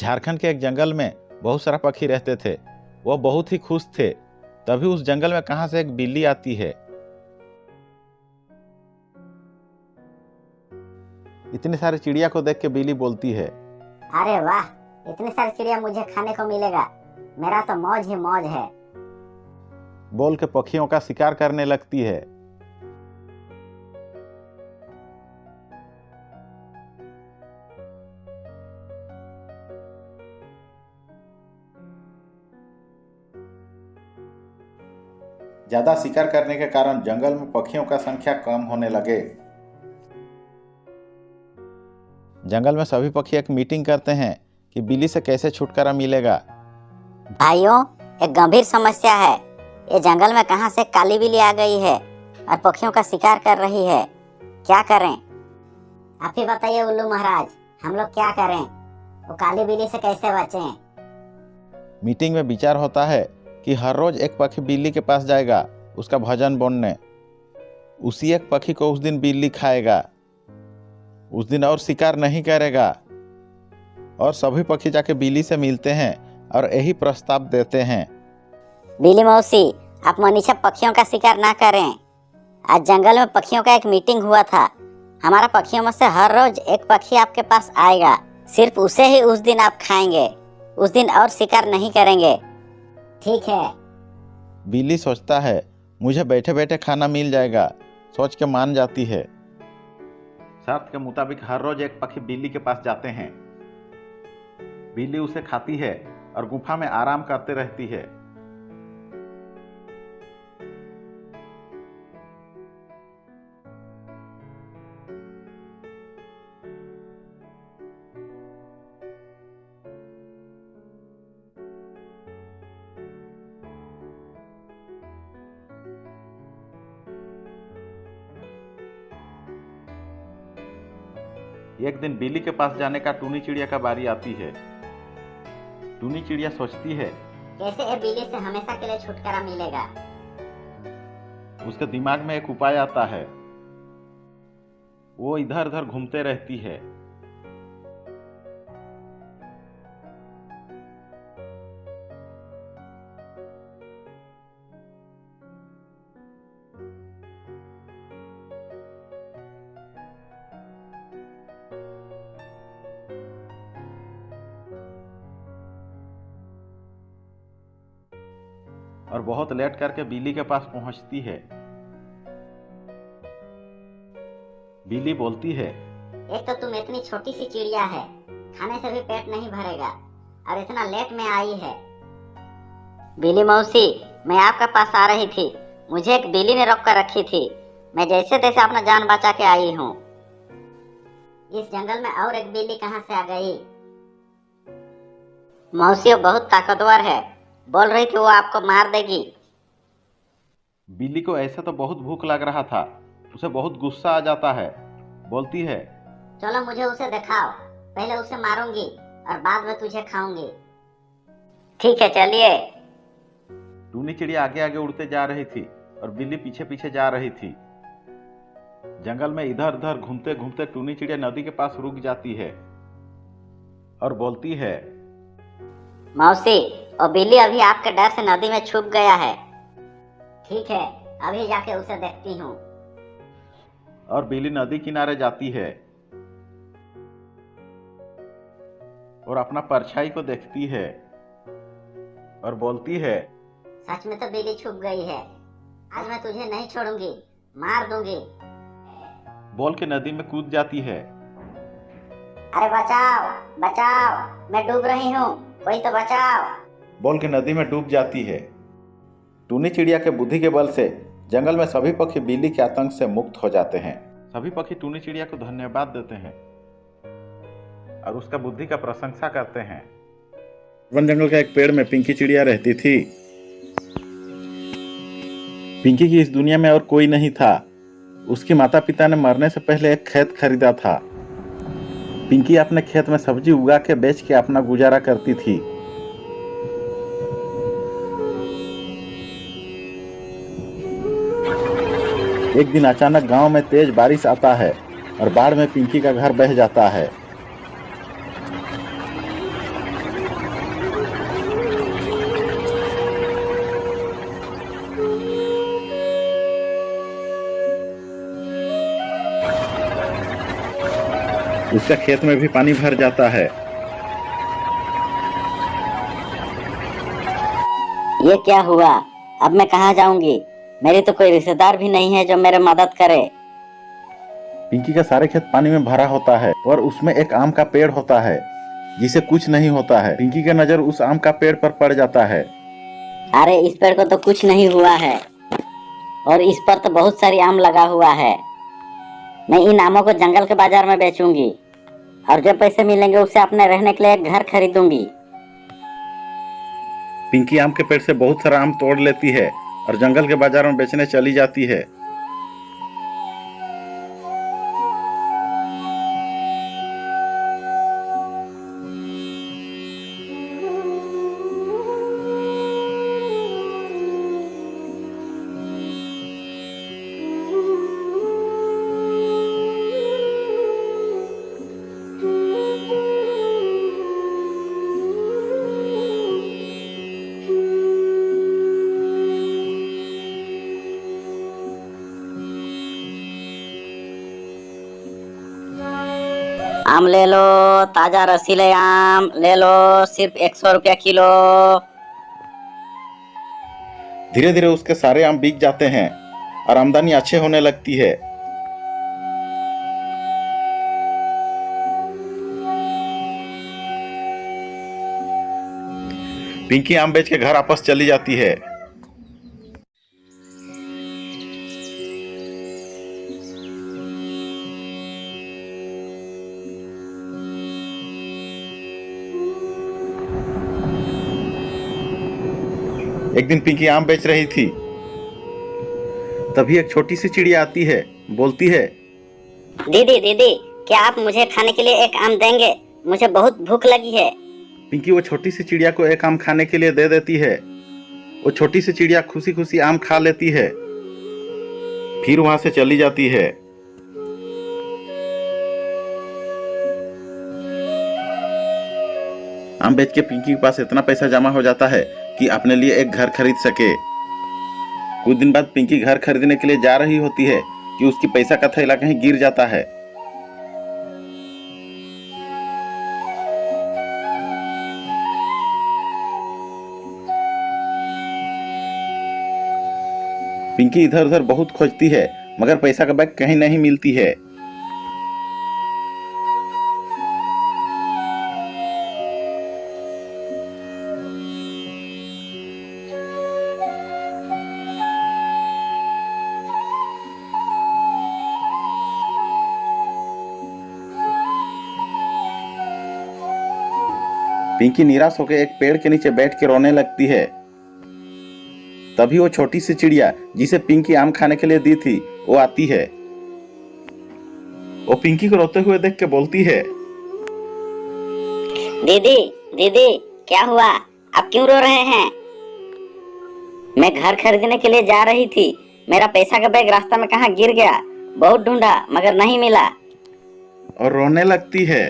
झारखंड के एक जंगल में बहुत सारा पक्षी रहते थे। वह बहुत ही खुश थे। तभी उस जंगल में कहां से एक बिल्ली आती है। इतनी सारी चिड़िया को देख के बिल्ली बोलती है, अरे वाह, इतनी सारी चिड़िया मुझे खाने को मिलेगा, मेरा तो मौज ही मौज है। बोल के पक्षियों का शिकार करने लगती है। ज्यादा शिकार करने के कारण जंगल में पक्षियों का संख्या कम होने लगे। जंगल में सभी पक्षी एक मीटिंग करते हैं कि बिल्ली से कैसे छुटकारा मिलेगा। भाइयों, एक गंभीर समस्या है। ये जंगल में कहां से काली बिल्ली आ गई है और पक्षियों का शिकार कर रही है। क्या करें? आप ही बताइए उल्लू महाराज, हम लोग क्या करें? वो काली बिल्ली से कैसे बचें? मीटिंग में विचार होता है कि हर रोज एक पक्षी बिल्ली के पास जाएगा उसका भोजन बोने। उसी एक पक्षी को उस दिन बिल्ली खाएगा। उस दिन और शिकार नहीं करेगा। और सभी पक्षी जाके बिल्ली से मिलते हैं और यही प्रस्ताव देते हैं, बिल्ली मौसी, आप मनीषा पक्षियों का शिकार ना करें। आज जंगल में पक्षियों का एक मीटिंग हुआ था। हमारा पक्षियों में से हर रोज एक पक्षी आपके पास आएगा। सिर्फ उसे ही उस दिन आप खाएंगे। उस दिन और शिकार नहीं करेंगे। ठीक है। बिल्ली सोचता है मुझे बैठे बैठे खाना मिल जाएगा। सोच के मान जाती है। शर्त के मुताबिक हर रोज एक पक्षी बिल्ली के पास जाते हैं। बिल्ली उसे खाती है और गुफा में आराम करते रहती है। एक दिन बिल्ली के पास जाने का टूनी चिड़िया का बारी आती है। टूनी चिड़िया सोचती है, कैसे ये बिल्ली से हमेशा के लिए छुटकारा मिलेगा। उसके दिमाग में एक उपाय आता है। वो इधर उधर घूमते रहती है। और बहुत लेट करके बिल्ली के पास पहुंचती है। बिल्ली बोलती है, एक तो तुम इतनी छोटी सी चिड़िया है, खाने से भी पेट नहीं भरेगा और इतना लेट में आई है। बिल्ली मौसी, मैं आपके पास आ रही थी। मुझे एक बिल्ली ने रोक कर रखी थी। मैं जैसे तैसे अपना जान बचा के आई हूँ। इस जंगल में और एक बिल्ली कहाँ से आ गई? मौसी वो बहुत ताकतवर है, बोल रही थी वो आपको मार देगी। बिल्ली को ऐसा तो बहुत भूख लग रहा था। उसे बहुत गुस्सा आ जाता है। बोलती है, चलो मुझे उसे दिखाओ। पहले उसे मारूंगी और बाद में तुझे खाऊंगी। ठीक है, चलिए। टूनी चिड़िया आगे आगे उड़ते जा रही थी और बिल्ली पीछे पीछे जा रही थी। जंगल में इधर उधर घूमते घूमते टूनी चिड़िया नदी के पास रुक जाती है और बोलती है, मौसी, और बिल्ली अभी आपके डर से नदी में छुप गया है। ठीक है, अभी जाके उसे देखती हूँ। और बिल्ली नदी किनारे जाती है और अपना परछाई को देखती है और बोलती है, सच में तो बिल्ली छुप गई है। आज मैं तुझे नहीं छोड़ूंगी, मार दूंगी। बोल के नदी में कूद जाती है। अरे बचाओ बचाओ, मैं डूब रही हूँ, कोई तो बचाओ। बोल के नदी में डूब जाती है। टूनी चिड़िया के बुद्धि के बल से जंगल में सभी पक्षी बिल्ली के आतंक से मुक्त हो जाते हैं। सभी पक्षी टूनी चिड़िया को धन्यवाद देते हैं और उसका बुद्धि का प्रशंसा करते हैं। वन जंगल के एक पेड़ में पिंकी चिड़िया रहती थी। पिंकी की इस दुनिया में और कोई नहीं था। उसके माता पिता ने मरने से पहले एक खेत खरीदा था। पिंकी अपने खेत में सब्जी उगा के बेच के अपना गुजारा करती थी। एक दिन अचानक गांव में तेज बारिश आता है और बाढ़ में पिंकी का घर बह जाता है। उसका खेत में भी पानी भर जाता है। ये क्या हुआ? अब मैं कहाँ जाऊंगी? मेरी तो कोई रिश्तेदार भी नहीं है जो मेरी मदद करे। पिंकी का सारे खेत पानी में भरा होता है और उसमें एक आम का पेड़ होता है जिसे कुछ नहीं होता है। पिंकी की नजर उस आम का पेड़ पर पड़ जाता है। अरे इस पेड़ को तो कुछ नहीं हुआ है और इस पर तो बहुत सारी आम लगा हुआ है। मैं इन आमों को जंगल के बाजार में बेचूंगी और जब पैसे मिलेंगे उससे अपने रहने के लिए एक घर खरीदूंगी। पिंकी आम के पेड़ से बहुत सारा आम तोड़ लेती है और जंगल के बाजार में बेचने चली जाती है। आम ले लो, ताजा रसीले आम ले लो, सिर्फ 100 रुपया किलो। धीरे धीरे उसके सारे आम बिक जाते हैं और आमदनी अच्छे होने लगती है। पिंकी आम बेच के घर वापस चली जाती है। एक दिन पिंकी आम बेच रही थी, तभी एक छोटी सी चिड़िया आती है, बोलती है, दीदी दीदी, क्या आप मुझे खाने के लिए एक आम देंगे? मुझे बहुत भूख लगी है। पिंकी वो छोटी सी चिड़िया को एक आम खाने के लिए दे देती है। वो छोटी सी चिड़िया खुशी खुशी आम खा लेती है, फिर वहां से चली जाती है। आम बेच के पिंकी के पास इतना पैसा जमा हो जाता है कि अपने लिए एक घर खरीद सके। कुछ दिन बाद पिंकी घर खरीदने के लिए जा रही होती है कि उसकी पैसा का थैला कहीं गिर जाता है। पिंकी इधर उधर बहुत खोजती है मगर पैसा का बैग कहीं नहीं मिलती है। पिंकी निराश होकर एक पेड़ के नीचे बैठ के रोने लगती है। तभी वो छोटी सी चिड़िया जिसे पिंकी आम खाने के लिए दी थी वो आती है। वो पिंकी को रोते हुए देख के बोलती है, दीदी दीदी, क्या हुआ? आप क्यों रो रहे हैं? मैं घर खरीदने के लिए जा रही थी, मेरा पैसा का बैग रास्ता में कहाँ गिर गया। बहुत ढूंढा मगर नहीं मिला। और रोने लगती है।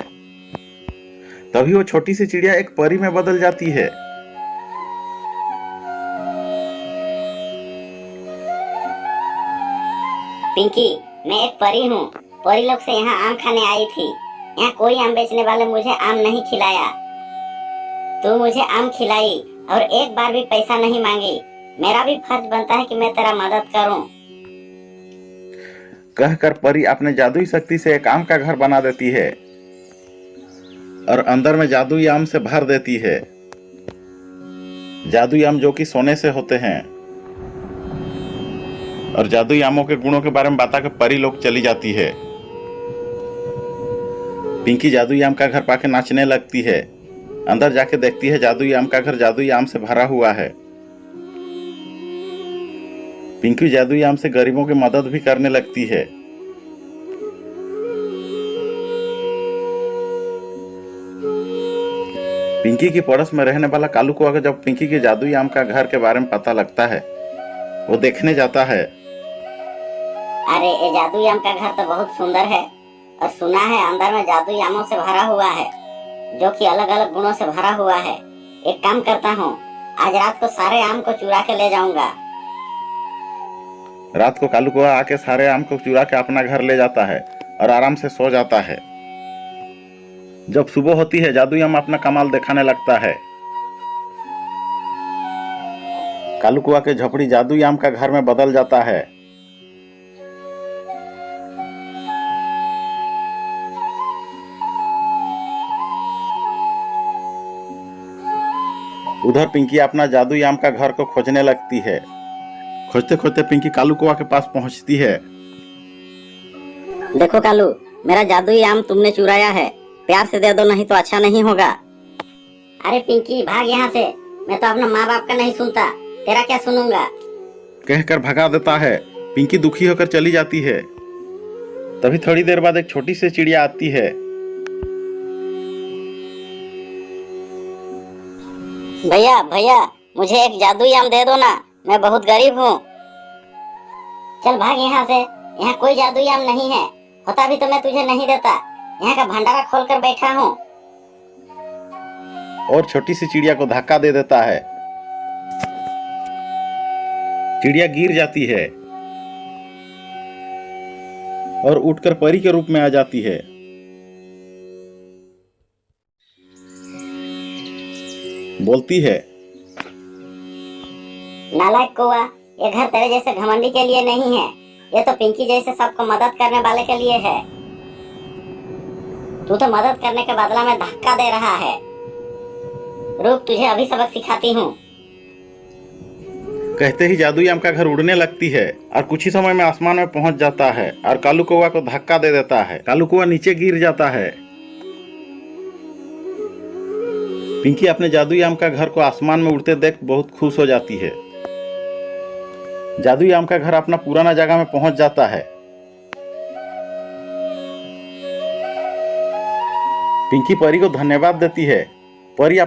तभी वो छोटी सी चिड़िया एक परी में बदल जाती है। पिंकी, मैं एक परी हूँ। परी लोग से यहाँ आम खाने आई थी। यहाँ कोई आम बेचने वाले मुझे आम नहीं खिलाया। तू मुझे आम खिलाई और एक बार भी पैसा नहीं मांगी। मेरा भी फर्ज बनता है कि मैं तेरा मदद करूँ। कहकर परी अपने जादुई शक्ति से एक आम का घर बना देती है और अंदर में जादुई आम से भर देती है। जादुई आम जो कि सोने से होते हैं। और जादुई आमों के गुणों के बारे में बता कर परी लोग चली जाती है। पिंकी जादुई आम का घर पाके नाचने लगती है। अंदर जाके देखती है जादुई आम का घर जादुई आम से भरा हुआ है। पिंकी जादुई आम से गरीबों की मदद भी करने लगती है। पिंकी की पड़ोस में रहने वाला कालू को अगर जब पिंकी के जादुई आम का घर के बारे में पता लगता है, वो देखने जाता है। अरे ये जादुई आम का घर तो बहुत सुंदर है और सुना है अंदर में जादुई आमों से भरा हुआ है जो कि अलग अलग गुणों से भरा हुआ है। एक काम करता हूँ, आज रात को सारे आम को चुरा के ले जाऊंगा। रात को कालू कौआ आके सारे आम को चुरा के अपना घर ले जाता है और आराम से सो जाता है। जब सुबह होती है जादुई आम अपना कमाल दिखाने लगता है। कालू कौआ के झोपड़ी जादुई आम का घर में बदल जाता है। उधर पिंकी अपना जादुई आम का घर को खोजने लगती है। खोजते खोजते पिंकी कालू कौआ के पास पहुंचती है। देखो कालू, मेरा जादुई आम तुमने चुराया है, प्यार से दे दो नहीं तो अच्छा नहीं होगा। अरे पिंकी भाग यहाँ से, मैं तो अपना माँ बाप का नहीं सुनता, तेरा क्या सुनूंगा। कहकर भगा देता है। पिंकी दुखी होकर चली जाती है। तभी थोड़ी देर बाद एक छोटी सी चिड़िया आती है। भैया भैया, मुझे एक जादुई आम दे दो ना, मैं बहुत गरीब हूँ। चल भाग यहाँ से, यहाँ कोई जादुई आम नहीं है, होता भी तो मैं तुझे नहीं देता, यहाँ का भंडारा खोल कर बैठा हूँ। और छोटी सी चिड़िया को धक्का दे देता है। चिड़िया गिर जाती है और उठकर परी के रूप में आ जाती है। बोलती है, नालायक कौआ, ये घर तेरे जैसे घमंडी के लिए नहीं है, ये तो पिंकी जैसे सबको मदद करने वाले के लिए है। तू तो मदद करने के बदला में धक्का दे रहा है। रुक, तुझे अभी सबक सिखाती हूँ। कहते ही जादुई आम का घर उड़ने लगती है और कुछ ही समय में आसमान में पहुंच जाता है और कालू कौआ को धक्का दे देता है। कालू कौआ नीचे गिर जाता है। पिंकी अपने जादुई आम का घर को आसमान में उड़ते देख बहुत खुश हो जाती है। जादुई आम का घर अपना पुराना जगह में पहुंच जाता है। पिंकी परी को धन्यवाद देती है। परी